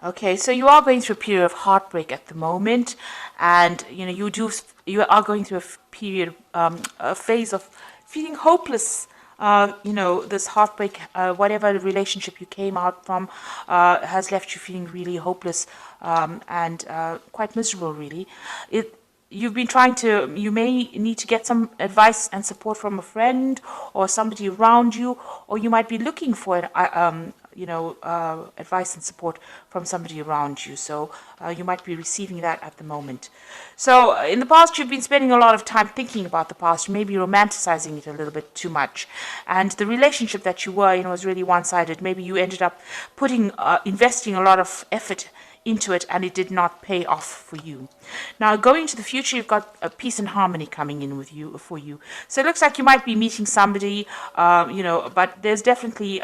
Okay, so you are going through a period of heartbreak at the moment, and you are going through period, a phase of feeling hopeless. This heartbreak, whatever relationship you came out from, has left you feeling really hopeless, and quite miserable. Really, you've been trying to. You may need to get some advice and support from a friend or somebody around you, or you might be looking for advice and support from somebody around you. So you might be receiving that at the moment. So in the past, you've been spending a lot of time thinking about the past, maybe romanticizing it a little bit too much. And the relationship that you were in was really one-sided. Maybe you ended up investing a lot of effort into it, and it did not pay off for you. Now, going into the future, you've got a peace and harmony coming in with you for you. So it looks like you might be meeting somebody, but there's definitely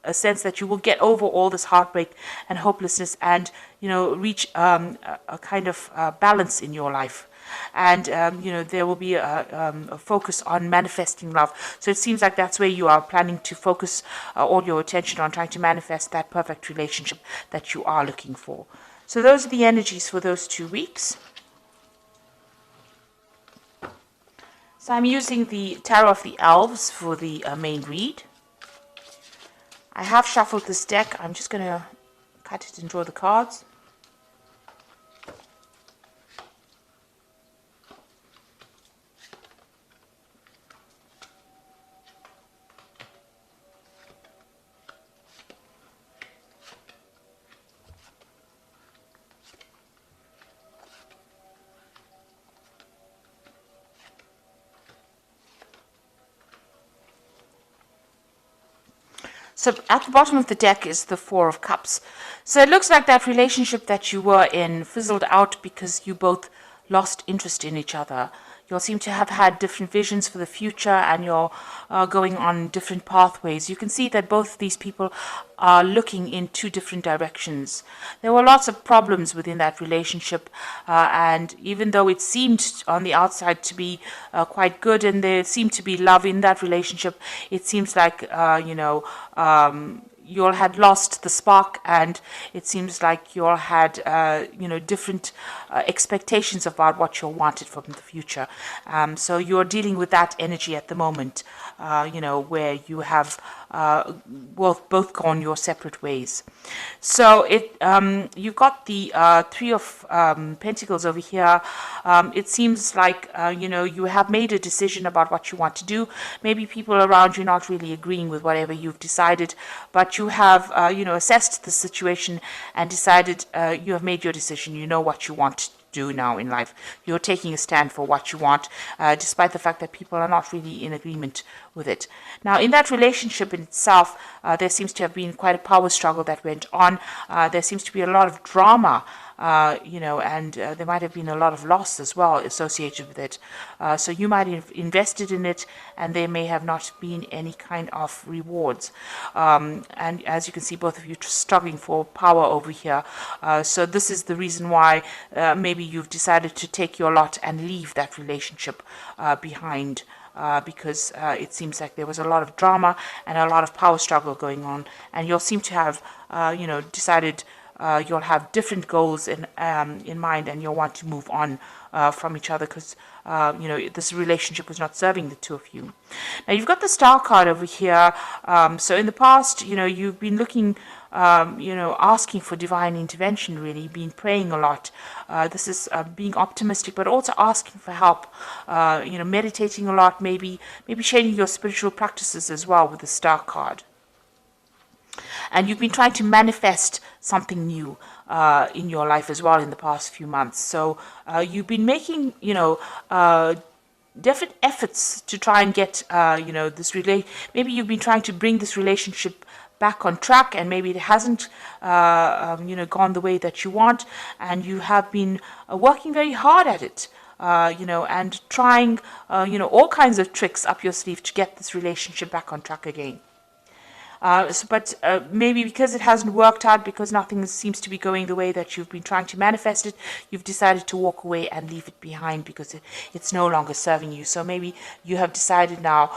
a sense that you will get over all this heartbreak and hopelessness, and reach a kind of balance in your life. And there will be a focus on manifesting love. So it seems like that's where you are planning to focus all your attention on, trying to manifest that perfect relationship that you are looking for. So those are the energies for those 2 weeks. So I'm using the Tarot of the Elves for the main read. I have shuffled this deck. I'm just going to cut it and draw the cards. So at the bottom of the deck is the Four of Cups. So it looks like that relationship that you were in fizzled out because you both lost interest in each other. You all seem to have had different visions for the future, and you're going on different pathways. You can see that both of these people are looking in two different directions. There were lots of problems within that relationship, and even though it seemed on the outside to be quite good, and there seemed to be love in that relationship, it seems like you all had lost the spark, and it seems like you all had different expectations about what you wanted from the future. So you're dealing with that energy at the moment, where you have both gone your separate ways. So you've got the Three of Pentacles over here. It seems like you have made a decision about what you want to do. Maybe people around you not really agreeing with whatever you've decided, but you have assessed the situation and decided you have made your decision. You know what you want to do now in life. You're taking a stand for what you want, despite the fact that people are not really in agreement with it. Now, in that relationship in itself, there seems to have been quite a power struggle that went on. There seems to be a lot of drama, and there might have been a lot of loss as well associated with it. So you might have invested in it, and there may have not been any kind of rewards. And as you can see, both of you struggling for power over here. So this is the reason why maybe you've decided to take your lot and leave that relationship behind. Because it seems like there was a lot of drama and a lot of power struggle going on, and you'll seem to have, decided you'll have different goals in mind, and you'll want to move on from each other because this relationship was not serving the two of you. Now you've got the Star card over here. So in the past, you've been looking, asking for divine intervention. Really, been praying a lot. This is being optimistic, but also asking for help. Meditating a lot, maybe sharing your spiritual practices as well with the Star card. And you've been trying to manifest something new in your life as well in the past few months. So you've been making, different efforts to try and get, maybe you've been trying to bring this relationship back on track, and maybe it hasn't, gone the way that you want, and you have been working very hard at it. And trying, all kinds of tricks up your sleeve to get this relationship back on track again. But maybe because it hasn't worked out, because nothing seems to be going the way that you've been trying to manifest it, you've decided to walk away and leave it behind because it's no longer serving you. So maybe you have decided now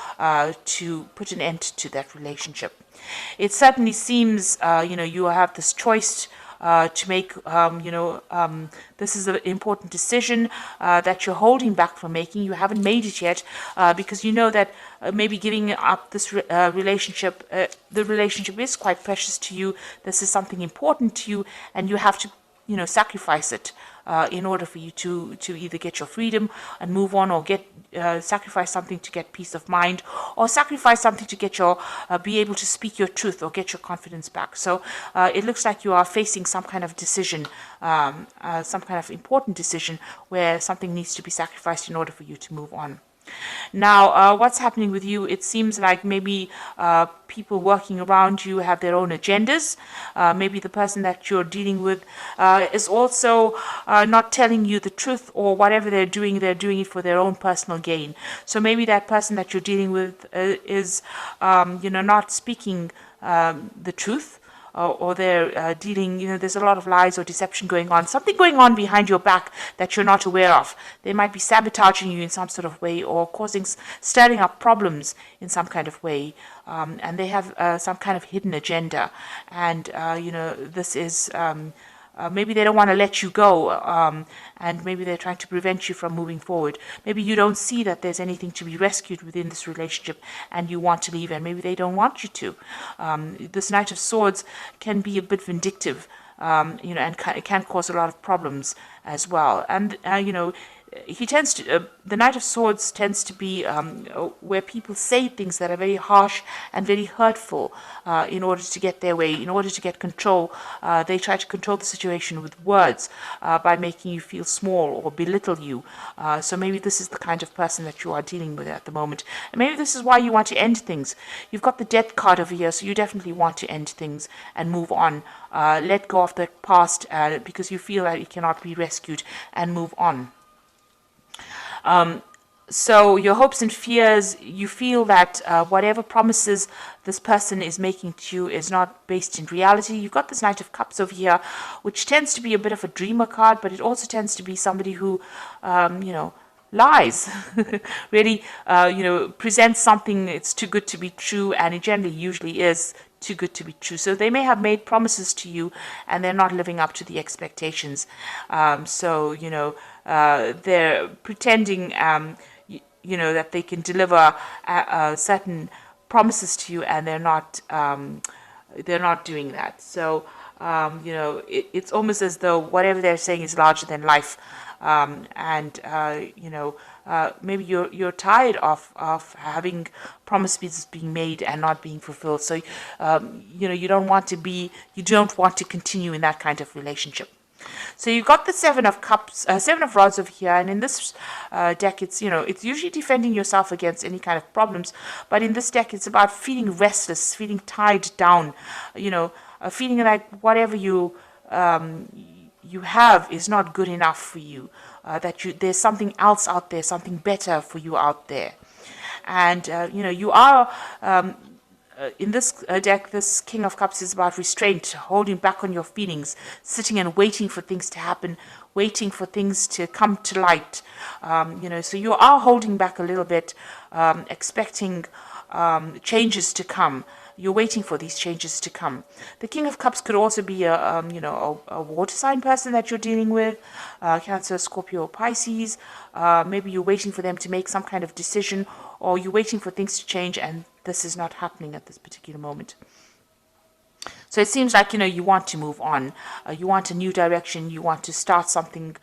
to put an end to that relationship. It certainly seems, you have this choice to make, this is an important decision that you're holding back from making. You haven't made it yet because you know that maybe giving up this relationship, the relationship is quite precious to you. This is something important to you, and you have to, sacrifice it in order for you to either get your freedom and move on, or get sacrifice something to get peace of mind, or sacrifice something to get your be able to speak your truth or get your confidence back. So it looks like you are facing some kind of decision, some kind of important decision where something needs to be sacrificed in order for you to move on. Now, what's happening with you? It seems like maybe people working around you have their own agendas. Maybe the person that you're dealing with is also not telling you the truth, or whatever they're doing it for their own personal gain. So maybe that person that you're dealing with is, not speaking the truth. Or they're dealing, there's a lot of lies or deception going on, something going on behind your back that you're not aware of. They might be sabotaging you in some sort of way, or stirring up problems in some kind of way. And they have some kind of hidden agenda. And, this is... maybe they don't want to let you go, and maybe they're trying to prevent you from moving forward. Maybe you don't see that there's anything to be rescued within this relationship, and you want to leave, and maybe they don't want you to. This Knight of Swords can be a bit vindictive, and it can cause a lot of problems as well. And, he tends to, the Knight of Swords tends to be where people say things that are very harsh and very hurtful in order to get their way, in order to get control. They try to control the situation with words by making you feel small or belittle you. So maybe this is the kind of person that you are dealing with at the moment. And maybe this is why you want to end things. You've got the Death card over here, so you definitely want to end things and move on. Let go of the past because you feel that it cannot be rescued, and move on. So your hopes and fears, you feel that whatever promises this person is making to you is not based in reality. You've got this Knight of Cups over here, which tends to be a bit of a dreamer card, but it also tends to be somebody who, lies, really, presents something it's too good to be true, and it generally usually is too good to be true. So they may have made promises to you, and they're not living up to the expectations. They're pretending, that they can deliver certain promises to you, and they're not doing that. So, it's almost as though whatever they're saying is larger than life. Maybe you're tired of having promises being made and not being fulfilled. So, you don't want to continue in that kind of relationship. So you've got the Seven of Cups, Seven of Rods over here, and in this deck, it's usually defending yourself against any kind of problems, but in this deck, it's about feeling restless, feeling tied down, feeling like whatever you have is not good enough for you, there's something else out there, something better for you out there, and you are. In this deck, this King of Cups is about restraint, holding back on your feelings, sitting and waiting for things to happen, waiting for things to come to light. So you are holding back a little bit, expecting changes to come. You're waiting for these changes to come. The King of Cups could also be a water sign person that you're dealing with, Cancer, Scorpio, Pisces. Maybe you're waiting for them to make some kind of decision, or you're waiting for things to change, and this is not happening at this particular moment. So it seems like, you want to move on. You want a new direction. You want to start something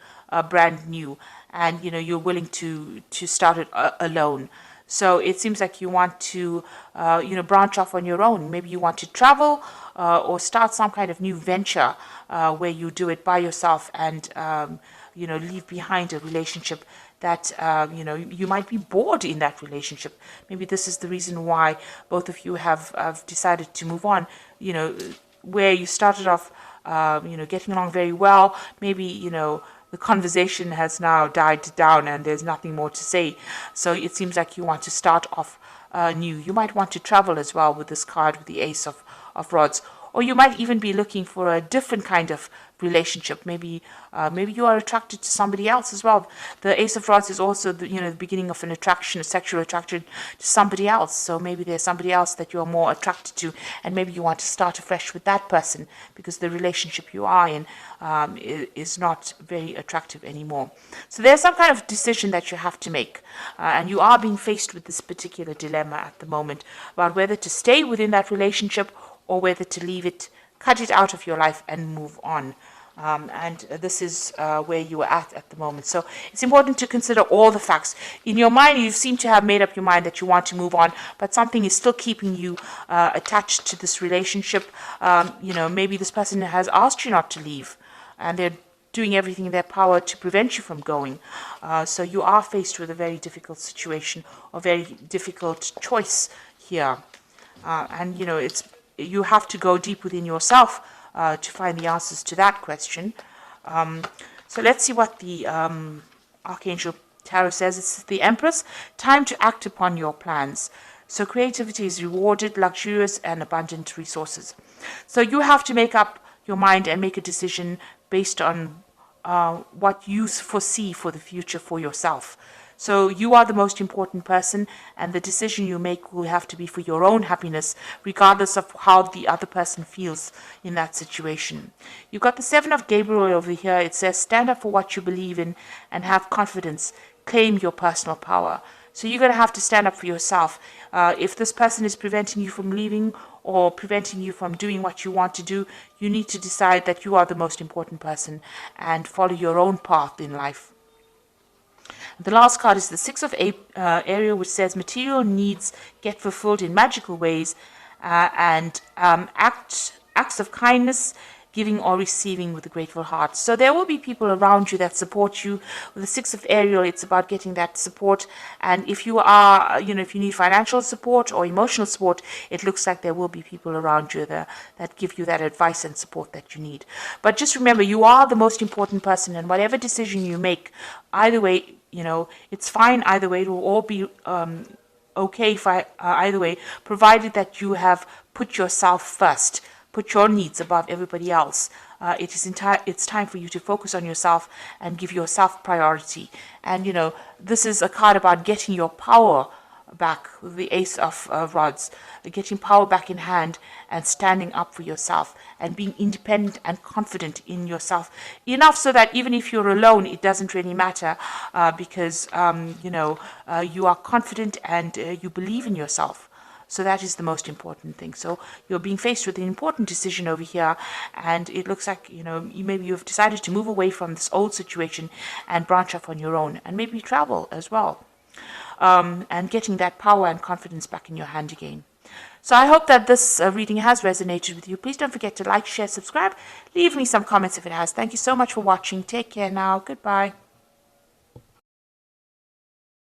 brand new, and, you're willing to start it alone. So it seems like you want to, branch off on your own. Maybe you want to travel or start some kind of new venture where you do it by yourself, and, leave behind a relationship that, you might be bored in that relationship. Maybe this is the reason why both of you have decided to move on, where you started off, getting along very well. Maybe, the conversation has now died down and there's nothing more to say. So it seems like you want to start off new. You might want to travel as well with this card, with the Ace of Rods. or you might even be looking for a different kind of relationship. Maybe you are attracted to somebody else as well. The Ace of Rods is also the beginning of an attraction, a sexual attraction to somebody else. So maybe there's somebody else that you're more attracted to, and maybe you want to start afresh with that person because the relationship you are in is not very attractive anymore. So there's some kind of decision that you have to make, and you are being faced with this particular dilemma at the moment about whether to stay within that relationship or whether to leave it, cut it out of your life and move on. And this is where you are at the moment. So it's important to consider all the facts. In your mind, you seem to have made up your mind that you want to move on, but something is still keeping you attached to this relationship. Maybe this person has asked you not to leave, and they're doing everything in their power to prevent you from going. So you are faced with a very difficult situation, or very difficult choice here. And you have to go deep within yourself to find the answers to that question. So let's see what the Archangel Tarot says. It's the Empress. Time to act upon your plans. So creativity is rewarded, luxurious and abundant resources. So you have to make up your mind and make a decision based on what you foresee for the future for yourself. So you are the most important person, and the decision you make will have to be for your own happiness, regardless of how the other person feels in that situation. You've got the Seven of Gabriel over here. It says, stand up for what you believe in and have confidence. Claim your personal power. So you're going to have to stand up for yourself. If this person is preventing you from leaving or preventing you from doing what you want to do, you need to decide that you are the most important person and follow your own path in life. The last card is the Six of Aries, which says material needs get fulfilled in magical ways, and acts of kindness, giving or receiving with a grateful heart. So there will be people around you that support you. With the Six of Aries, it's about getting that support. And if you are, if you need financial support or emotional support, it looks like there will be people around you that give you that advice and support that you need. But just remember, you are the most important person, and whatever decision you make, either way, it's fine either way. It will all be okay either way, provided that you have put yourself first. Put your needs above everybody else. It's time for you to focus on yourself and give yourself priority. And, this is a card about getting your power back with the Ace of Rods, getting power back in hand and standing up for yourself and being independent and confident in yourself enough so that even if you're alone, it doesn't really matter because, you are confident and you believe in yourself. So that is the most important thing. So you're being faced with an important decision over here, and it looks like, maybe you've decided to move away from this old situation and branch off on your own, and maybe travel as well, and getting that power and confidence back in your hand again. So I hope that this reading has resonated with you. Please don't forget to like, share, subscribe. Leave me some comments if it has. Thank you so much for watching. Take care now. Goodbye.